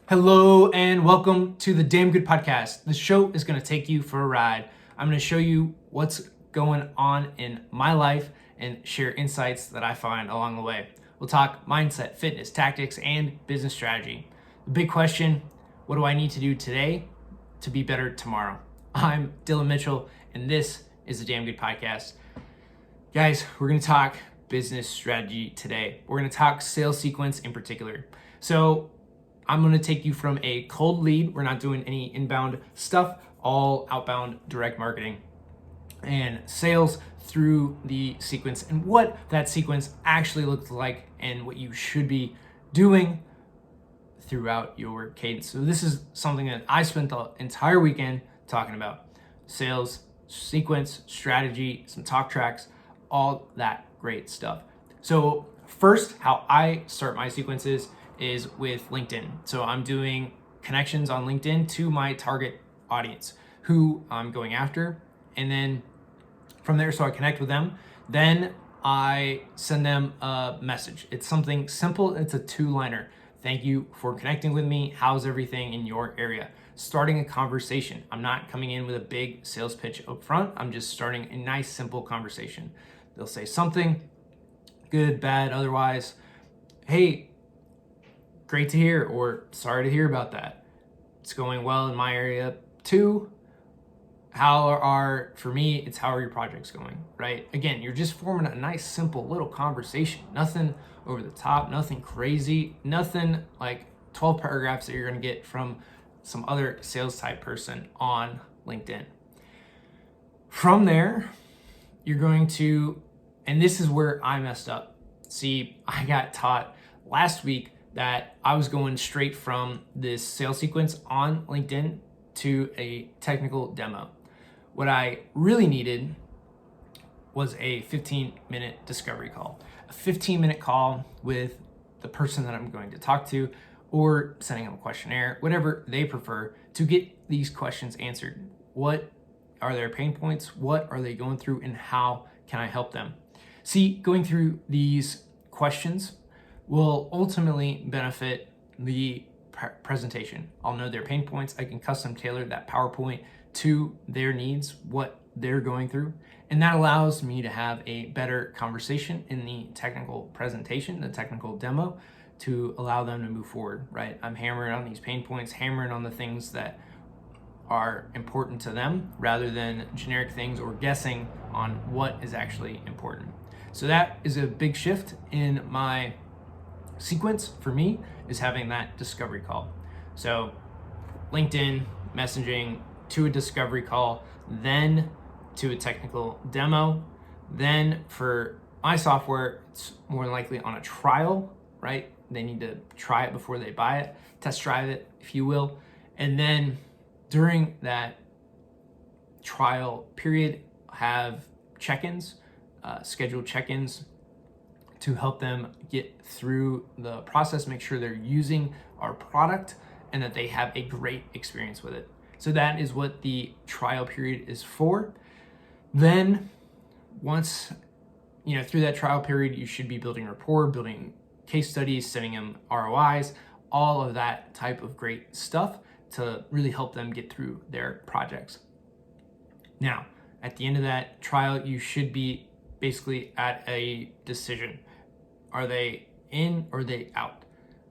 Hello and welcome to the Damn Good Podcast. The show is going to take you for a ride. I'm going to show you what's going on in my life and share insights that I find along the way. We'll talk mindset, fitness, tactics, and business strategy. The big question, what do I need to do today to be better tomorrow? I'm Dillon Mitchell, and this is the Damn Good Podcast. Guys, we're going to talk business strategy today. We're going to talk sales sequence in particular. So I'm going to take you from a cold lead. We're not doing any inbound stuff, all outbound direct marketing and sales through the sequence and what that sequence actually looks like and what you should be doing throughout your cadence. So this is something that I spent the entire weekend talking about: sales, sequence, strategy, some talk tracks, all that great stuff. So first, how I start my sequences is with LinkedIn. So I'm doing connections on LinkedIn to my target audience who I'm going after. And then from there, so I connect with them. Then I send them a message. It's something simple. It's a 2-liner. Thank you for connecting with me. How's everything in your area? Starting a conversation. I'm not coming in with a big sales pitch up front. I'm just starting a nice, simple conversation. They'll say something, good, bad, otherwise. Hey, great to hear, or sorry to hear about that. It's going well in my area too. For me, it's how are your projects going, right? Again, you're just forming a nice, simple little conversation. Nothing over the top, nothing crazy, nothing like 12 paragraphs that you're gonna get from some other sales type person on LinkedIn. From there, you're going to, and this is where I messed up. See, I got taught last week that I was going straight from this sales sequence on LinkedIn to a technical demo. What I really needed was a 15-minute discovery call, a 15-minute call with the person that I'm going to talk to, or sending them a questionnaire, whatever they prefer, to get these questions answered. What are their pain points? What are they going through, and how can I help them? See, going through these questions will ultimately benefit the presentation. I'll know their pain points. I can custom tailor that PowerPoint to their needs, what they're going through. And that allows me to have a better conversation in the technical presentation, the technical demo, to allow them to move forward, right? I'm hammering on these pain points, hammering on the things that are important to them rather than generic things or guessing on what is actually important. So that is a big shift in my sequence for me, is having that discovery call. So LinkedIn messaging to a discovery call, then to a technical demo. Then for my software, it's more likely on a trial, right? They need to try it before they buy it, test drive it, if you will. And then during that trial period, have check-ins, scheduled check-ins to help them get through the process, make sure they're using our product and that they have a great experience with it. So that is what the trial period is for. Then once, through that trial period, you should be building rapport, building case studies, sending them ROIs, all of that type of great stuff to really help them get through their projects. Now, at the end of that trial, you should be basically at a decision. Are they in or are they out?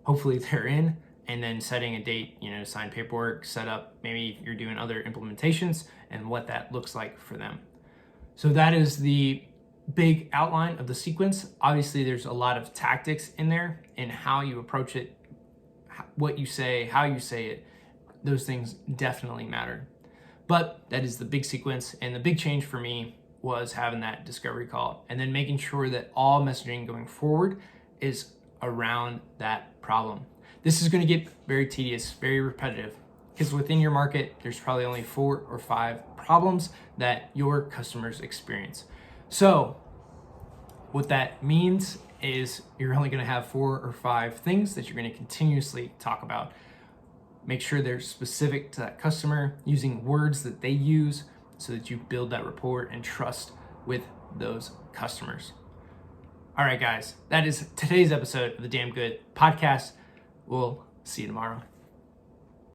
Hopefully they're in, and then setting a date, sign paperwork, set up, maybe you're doing other implementations and what that looks like for them. So that is the big outline of the sequence. Obviously there's a lot of tactics in there and how you approach it, what you say, how you say it. Those things definitely matter. But that is the big sequence, and the big change for me was having that discovery call and then making sure that all messaging going forward is around that problem. This is going to get very tedious, very repetitive, because within your market, there's probably only 4 or 5 problems that your customers experience. So what that means is you're only going to have 4 or 5 things that you're going to continuously talk about. Make sure they're specific to that customer, using words that they use so that you build that rapport and trust with those customers. All right, guys, that is today's episode of the Damn Good Podcast. We'll see you tomorrow.